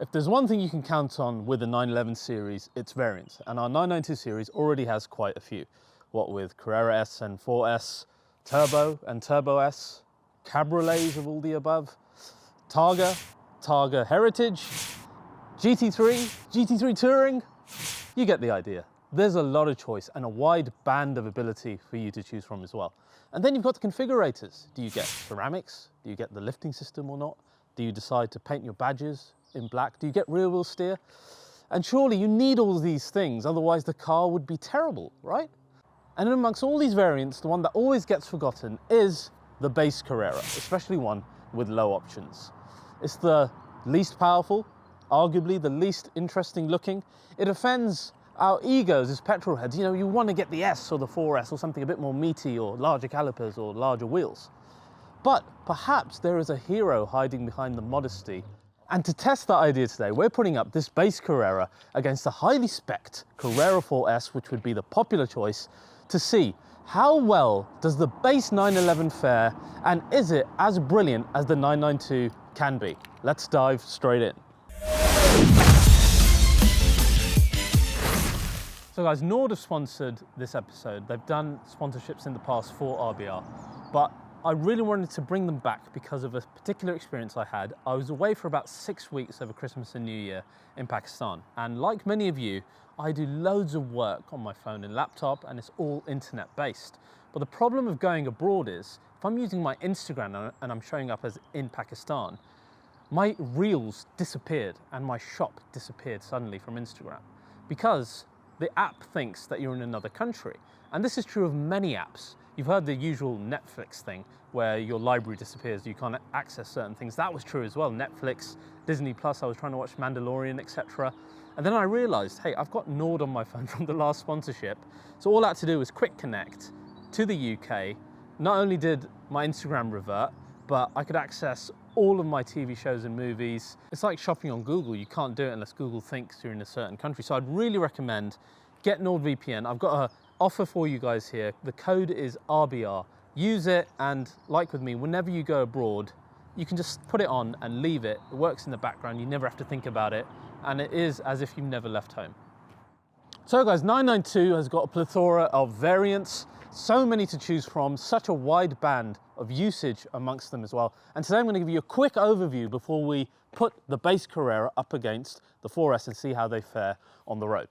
If there's one thing you can count on with the 911 series, it's variants. And our 992 series already has quite a few. What with Carrera S and 4S, Turbo and Turbo S, Cabriolets of all the above, Targa, Targa Heritage, GT3, GT3 Touring. You get the idea. There's a lot of choice and a wide band of ability for you to choose from as well. And then you've got the configurators. Do you get ceramics? Do you get the lifting system or not? Do you decide to paint your badges in black? Do you get rear wheel steer? And surely you need all of these things, otherwise the car would be terrible, right? And amongst all these variants, the one that always gets forgotten is the base Carrera, especially one with low options. It's the least powerful, arguably the least interesting looking. It offends our egos as petrol heads. You know, you want to get the S or the 4S or something a bit more meaty or larger calipers or larger wheels. But perhaps there is a hero hiding behind the modesty. And to test that idea today, we're putting up this base Carrera against the highly spec'd Carrera 4S, which would be the popular choice, to see how well does the base 911 fare, and is it as brilliant as the 992 can be? Let's dive straight in. So guys, Nord have sponsored this episode. They've done sponsorships in the past for RBR, but I really wanted to bring them back because of a particular experience I had. I was away for about 6 weeks over Christmas and New Year in Pakistan. And like many of you, I do loads of work on my phone and laptop, and it's all internet based. But the problem of going abroad is, if I'm using my Instagram and I'm showing up as in Pakistan, my reels disappeared and my shop disappeared suddenly from Instagram because the app thinks that you're in another country. And this is true of many apps. You've heard the usual Netflix thing where your library disappears, you can't access certain things. That was true as well. Netflix, Disney Plus, I was trying to watch Mandalorian, etc. And then I realized, hey, I've got Nord on my phone from the last sponsorship. So all I had to do was quick connect to the UK. Not only did my Instagram revert, but I could access all of my TV shows and movies. It's like shopping on Google. You can't do it unless Google thinks you're in a certain country. So I'd really recommend get NordVPN. I've got an offer for you guys here. The code is RBR. Use it, and like with me, whenever you go abroad, you can just put it on and leave it. It works in the background. You never have to think about it. And it is as if you've never left home. So guys, 992 has got a plethora of variants, so many to choose from, such a wide band of usage amongst them as well. And today I'm going to give you a quick overview before we put the base Carrera up against the 4S and see how they fare on the road.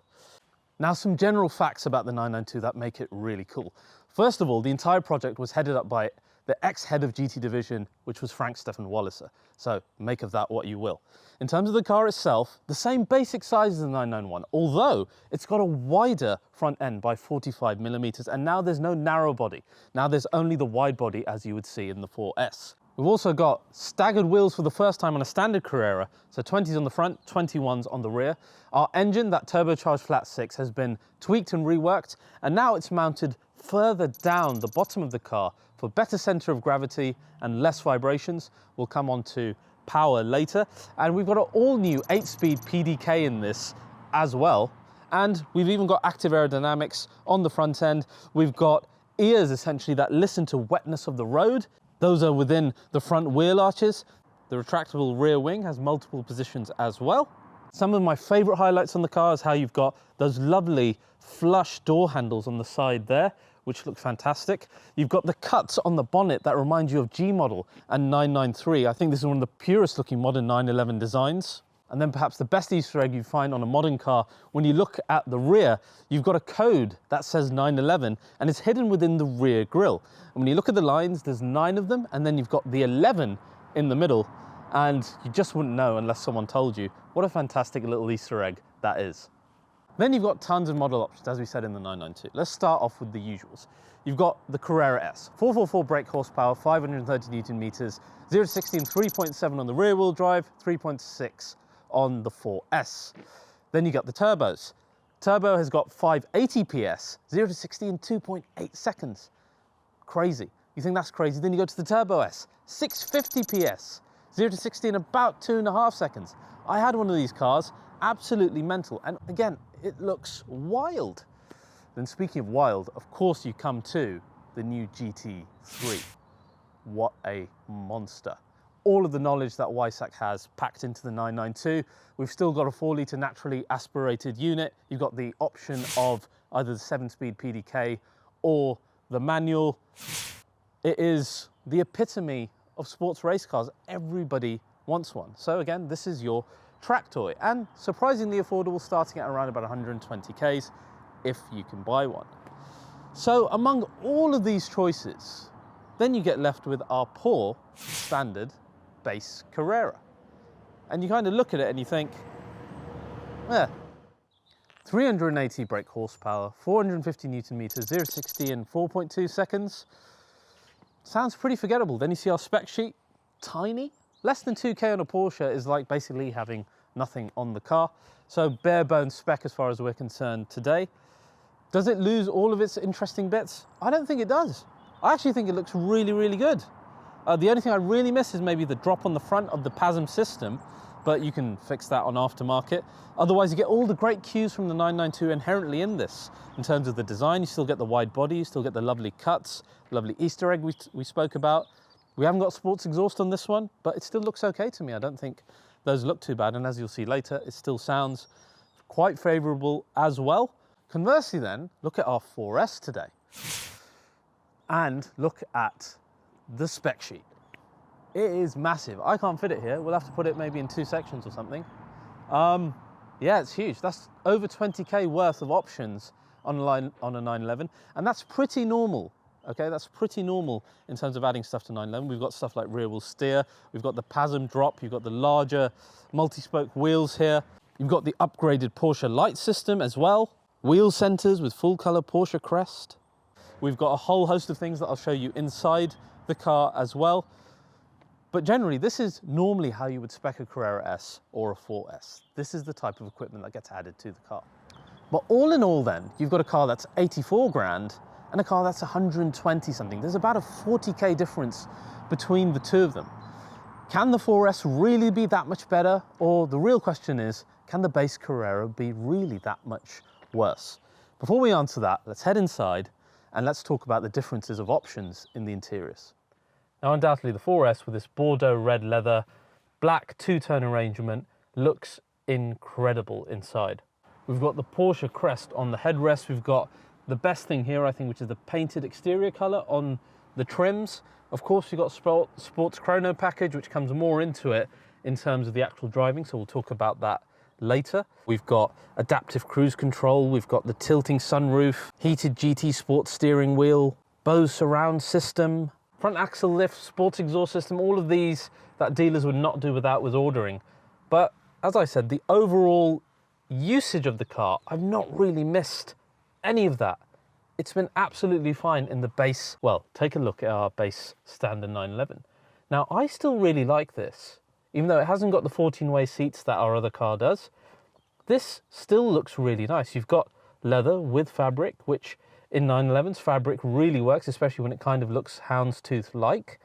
Now, some general facts about the 992 that make it really cool. First of all, the entire project was headed up by the ex-head of GT division, which was Frank Stefan Walliser. So make of that what you will. In terms of the car itself, the same basic size as the 991, although it's got a wider front end by 45 millimeters, and now there's no narrow body. Now there's only the wide body as you would see in the 4S. We've also got staggered wheels for the first time on a standard Carrera, so 20s on the front, 21s on the rear. Our engine, that turbocharged flat 6, has been tweaked and reworked, and now it's mounted further down the bottom of the car for better center of gravity and less vibrations. We'll come on to power later. And we've got an all-new 8-speed PDK in this as well. And we've even got active aerodynamics on the front end. We've got ears, essentially, that listen to wetness of the road. Those are within the front wheel arches. The retractable rear wing has multiple positions as well. Some of my favorite highlights on the car is how you've got those lovely flush door handles on the side there, which look fantastic. You've got the cuts on the bonnet that remind you of G model and 993. I think this is one of the purest looking modern 911 designs. And then perhaps the best Easter egg you find on a modern car, when you look at the rear, you've got a code that says 911 and it's hidden within the rear grille. And when you look at the lines, there's 9 of them, and then you've got the 11 in the middle, and you just wouldn't know unless someone told you. What a fantastic little Easter egg that is. Then you've got tons of model options, as we said in the 992. Let's start off with the usuals. You've got the Carrera S, 444 brake horsepower, 530 Newton meters, 0 to 60 in 3.7 on the rear wheel drive, 3.6 on the 4S. Then you got the turbos. Turbo has got 580 PS, 0 to 60 in 2.8 seconds. Crazy. You think that's crazy? Then you go to the Turbo S, 650 PS, 0 to 60 in about 2.5 seconds. I had one of these cars, absolutely mental. And again, it looks wild. Then speaking of wild, of course you come to the new GT3. What a monster. all of the knowledge that Weissach has packed into the 992. We've still got a 4-litre naturally aspirated unit. You've got the option of either the 7-speed PDK or the manual. It is the epitome of sports race cars. Everybody wants one. So again, this is your track toy, and surprisingly affordable, starting at around about 120Ks if you can buy one. So among all of these choices, then you get left with our poor standard base Carrera. And you kind of look at it and you think, 380 brake horsepower, 450 Newton meters, 0-60 in 4.2 seconds. Sounds pretty forgettable. Then you see our spec sheet, tiny. Less than 2K on a Porsche is like basically having nothing on the car. So bare bones spec as far as we're concerned today. Does it lose all of its interesting bits? I don't think it does. I actually think it looks really, really good. The only thing I really miss is maybe the drop on the front of the PASM system, but you can fix that on aftermarket. Otherwise, you get all the great cues from the 992 inherently in this. In terms of the design, you still get the wide body, you still get the lovely cuts, lovely Easter egg we spoke about. We haven't got sports exhaust on this one, but it still looks okay to me. I don't think those look too bad, and as you'll see later, it still sounds quite favourable as well. Conversely then, look at our 4S today, and look at the spec sheet. It is massive. I can't fit it here. We'll have to put it maybe in 2 sections or something. Yeah, it's huge. That's over 20K worth of options on a 911, and that's pretty normal. Okay, that's pretty normal in terms of adding stuff to 911. We've got stuff like rear wheel steer, we've got the PASM drop, you've got the larger multi-spoke wheels here. You've got the upgraded Porsche light system as well. Wheel centers with full color Porsche crest. We've got a whole host of things that I'll show you inside the car as well. But generally, this is normally how you would spec a Carrera S or a 4S. This is the type of equipment that gets added to the car. But all in all then, you've got a car that's 84 grand and a car that's 120 something. There's about a 40K difference between the two of them. Can the 4S really be that much better? Or the real question is, can the base Carrera be really that much worse? Before we answer that, let's head inside and let's talk about the differences of options in the interiors. Now, undoubtedly the 4S with this Bordeaux red leather, black two-tone arrangement looks incredible inside. We've got the Porsche crest on the headrest. We've got the best thing here, I think, which is the painted exterior color on the trims. Of course, you've got sports Chrono package, which comes more into it in terms of the actual driving. So we'll talk about that later. We've got adaptive cruise control. We've got the tilting sunroof, heated GT Sport steering wheel, Bose surround system, front axle lift, sports exhaust system, all of these that dealers would not do without with ordering. But as I said, the overall usage of the car, I've not really missed any of that. It's been absolutely fine in the base. Well, take a look at our base standard 911. Now, I still really like this, even though it hasn't got the 14-way seats that our other car does. This still looks really nice. You've got leather with fabric, which in 911's fabric really works, especially when it kind of looks houndstooth-like.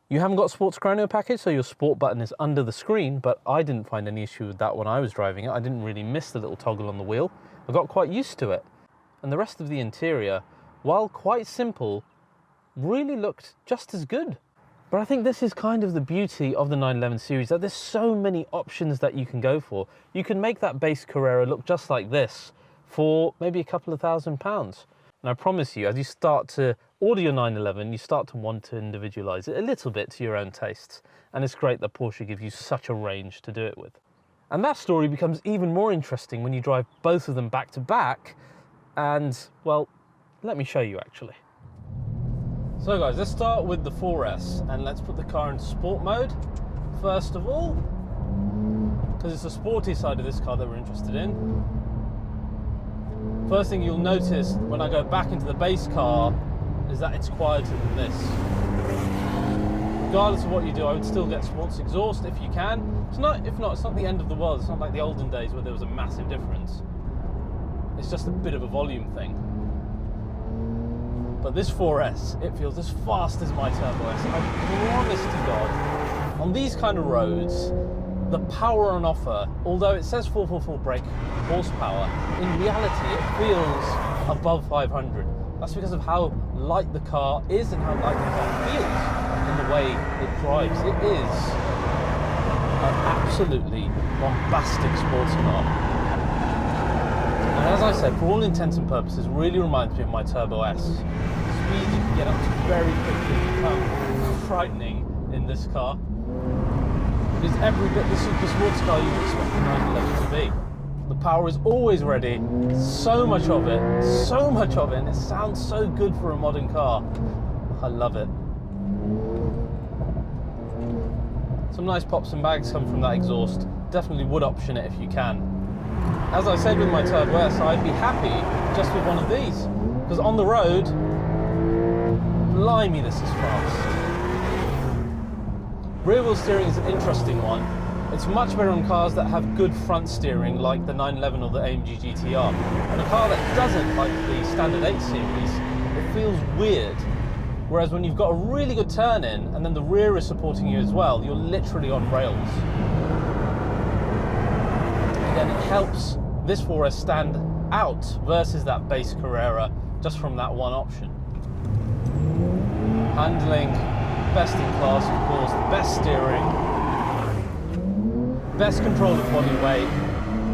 You haven't got sports Chrono package, so your sport button is under the screen, but I didn't find any issue with that when I was driving it. I didn't really miss the little toggle on the wheel. I got quite used to it. And the rest of the interior, while quite simple, really looked just as good. But I think this is kind of the beauty of the 911 series, that there's so many options that you can go for. You can make that base Carrera look just like this for maybe a couple of £1,000s. And I promise you, as you start to order your 911, you start to want to individualize it a little bit to your own tastes. And it's great that Porsche gives you such a range to do it with. And that story becomes even more interesting when you drive both of them back to back. And, well, let me show you actually. So guys, let's start with the 4S and let's put the car in sport mode first of all, because it's the sporty side of this car that we're interested in. First thing you'll notice when I go back into the base car is that it's quieter than this. Regardless of what you do, I would still get sports exhaust if you can. It's not the end of the world. It's not like the olden days where there was a massive difference. It's just a bit of a volume thing. But this 4S, it feels as fast as my Turbo S. I promise to God, on these kind of roads, the power on offer, although it says 444 brake horsepower, in reality it feels above 500. That's because of how light the car is and how light the car feels in the the way it drives. It is an absolutely bombastic sports car. And as I said, for all intents and purposes, really reminds me of my Turbo S. The speed you can get up to very quickly become frightening in this car. It is every bit the super sports car you expect the 911 to be. The power is always ready, so much of it, and it sounds so good for a modern car. I love it. Some nice pops and bags come from that exhaust. Definitely would option it if you can. As I said with my Turbo S, I'd be happy just with one of these, because on the road, blimey, this is fast. Rear wheel steering is an interesting one. It's much better on cars that have good front steering, like the 911 or the AMG GTR. And a car that doesn't, like the standard 8 series, it feels weird. Whereas when you've got a really good turn in, and then the rear is supporting you as well, you're literally on rails. Again, it helps this 4S stand out versus that base Carrera, just from that one option. Handling, best in class, of course, the best steering, best control of body weight,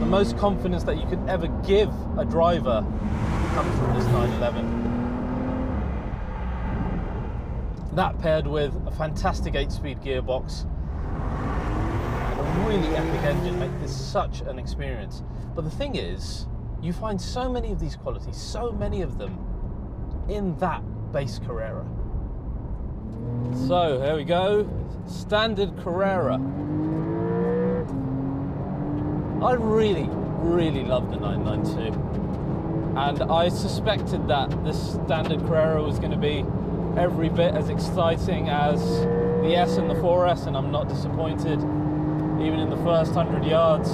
the most confidence that you could ever give a driver comes from this 911. That paired with a fantastic 8-speed gearbox and a really epic engine make this such an experience. But the thing is, you find so many of these qualities, so many of them, in that base Carrera. So, here we go, standard Carrera. I really, really love the 992. And I suspected that this standard Carrera was going to be every bit as exciting as the S and the 4S, and I'm not disappointed, even in the first 100 yards.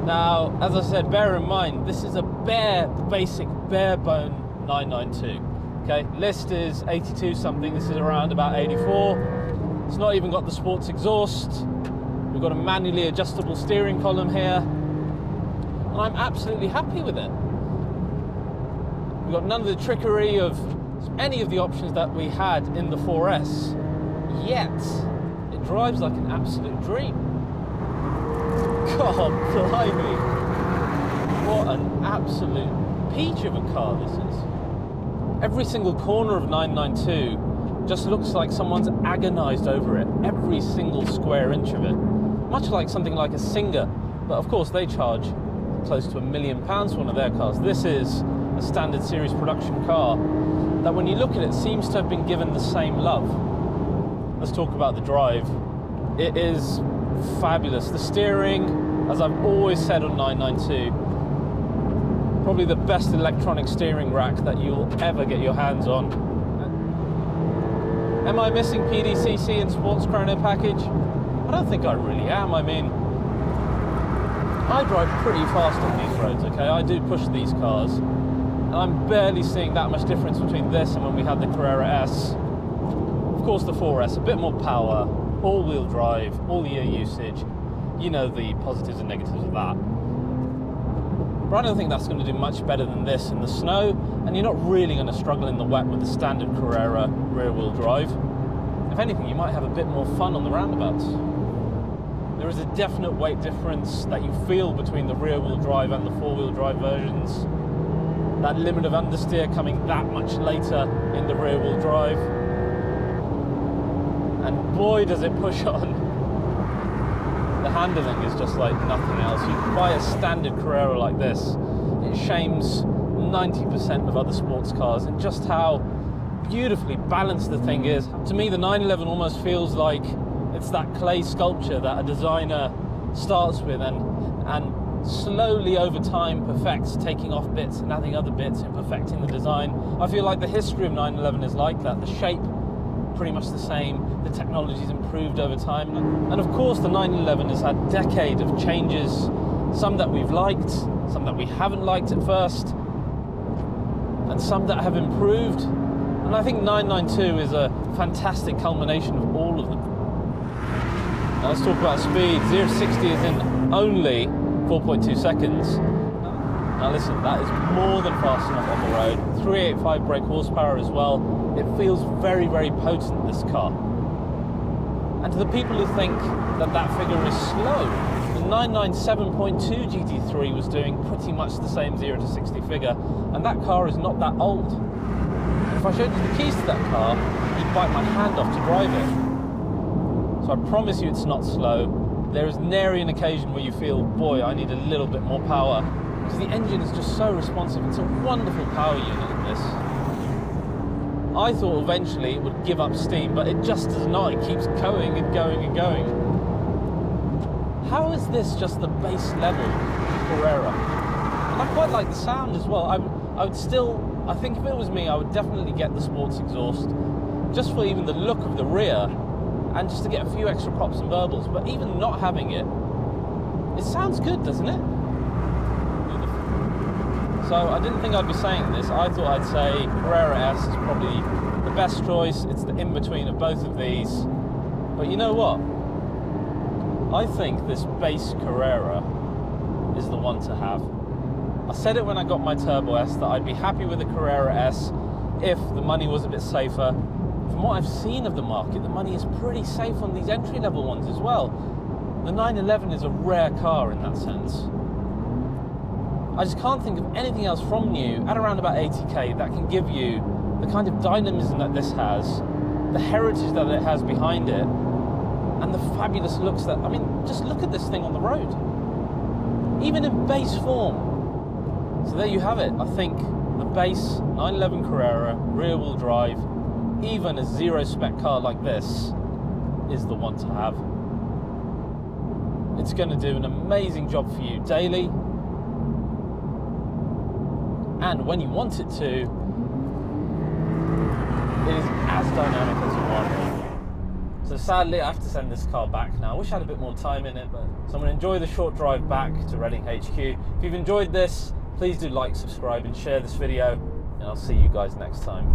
Now, as I said, bear in mind, this is a basic, bare bone 992. Okay, list is 82 something, this is around about 84. It's not even got the sports exhaust. We've got a manually adjustable steering column here, and I'm absolutely happy with it. We've got none of the trickery of any of the options that we had in the 4S, yet it drives like an absolute dream. God blimey, what an absolute peach of a car this is. Every single corner of 992 just looks like someone's agonized over it, every single square inch of it. Much like something like a Singer, but of course they charge close to £1 million for one of their cars. This is a standard series production car that, when you look at it, seems to have been given the same love. Let's talk about the drive. It is fabulous. The steering, as I've always said on 992, probably the best electronic steering rack that you'll ever get your hands on. Am I missing PDCC and Sports Chrono package? I don't think I really am. I mean, I drive pretty fast on these roads, okay? I do push these cars, and I'm barely seeing that much difference between this and when we had the Carrera S. Of course, the 4S, a bit more power, all-wheel drive, all-year usage. You know the positives and negatives of that. But I don't think that's going to do much better than this in the snow, and you're not really going to struggle in the wet with the standard Carrera rear-wheel drive. If anything, you might have a bit more fun on the roundabouts. There is a definite weight difference that you feel between the rear-wheel drive and the four-wheel drive versions. That limit of understeer coming that much later in the rear-wheel drive. And boy, does it push on. The handling is just like nothing else. You can buy a standard Carrera like this, it shames 90% of other sports cars, and just how beautifully balanced the thing is. To me, the 911 almost feels like it's that clay sculpture that a designer starts with and slowly over time perfects, taking off bits and adding other bits and perfecting the design. I feel like the history of 911 is like that. The shape, pretty much the same. The technology's improved over time. And of course, the 911 has had a decade of changes, some that we've liked, some that we haven't liked at first, and some that have improved. And I think 992 is a fantastic culmination of all of them. Now let's talk about speed. 0 to 60 is in only 4.2 seconds. Now listen, that is more than fast enough on the road. 385 brake horsepower as well. It feels very, very potent, this car. And to the people who think that that figure is slow, the 997.2 GT3 was doing pretty much the same 0 to 60 figure, and that car is not that old. If I showed you the keys to that car, you'd bite my hand off to drive it. So I promise you it's not slow. There is nary an occasion where you feel, boy, I need a little bit more power, because the engine is just so responsive. It's a wonderful power unit in this. I thought eventually it would give up steam, but it just does not. It keeps going and going and going. How is this just the base level Carrera? And I quite like the sound as well. I think if it was me, I would definitely get the sports exhaust, just for even the look of the rear, and just to get a few extra pops and burbles. But even not having it, it sounds good, doesn't it? So I didn't think I'd be saying this. I thought I'd say Carrera S is probably the best choice. It's the in-between of both of these. But you know what? I think this base Carrera is the one to have. I said it when I got my Turbo S that I'd be happy with a Carrera S if the money was a bit safer. From what I've seen of the market, the money is pretty safe on these entry-level ones as well. The 911 is a rare car in that sense. I just can't think of anything else from new at around about 80k that can give you the kind of dynamism that this has, the heritage that it has behind it, and the fabulous looks that, I mean, just look at this thing on the road. Even in base form. So there you have it. I think the base 911 Carrera, rear-wheel drive, even a zero-spec car like this is the one to have. It's going to do an amazing job for you daily, and when you want it to, it is as dynamic as you want. So sadly, I have to send this car back now. I wish I had a bit more time in it, but so I'm going to enjoy the short drive back to Reading HQ. If you've enjoyed this, please do like, subscribe, and share this video, and I'll see you guys next time.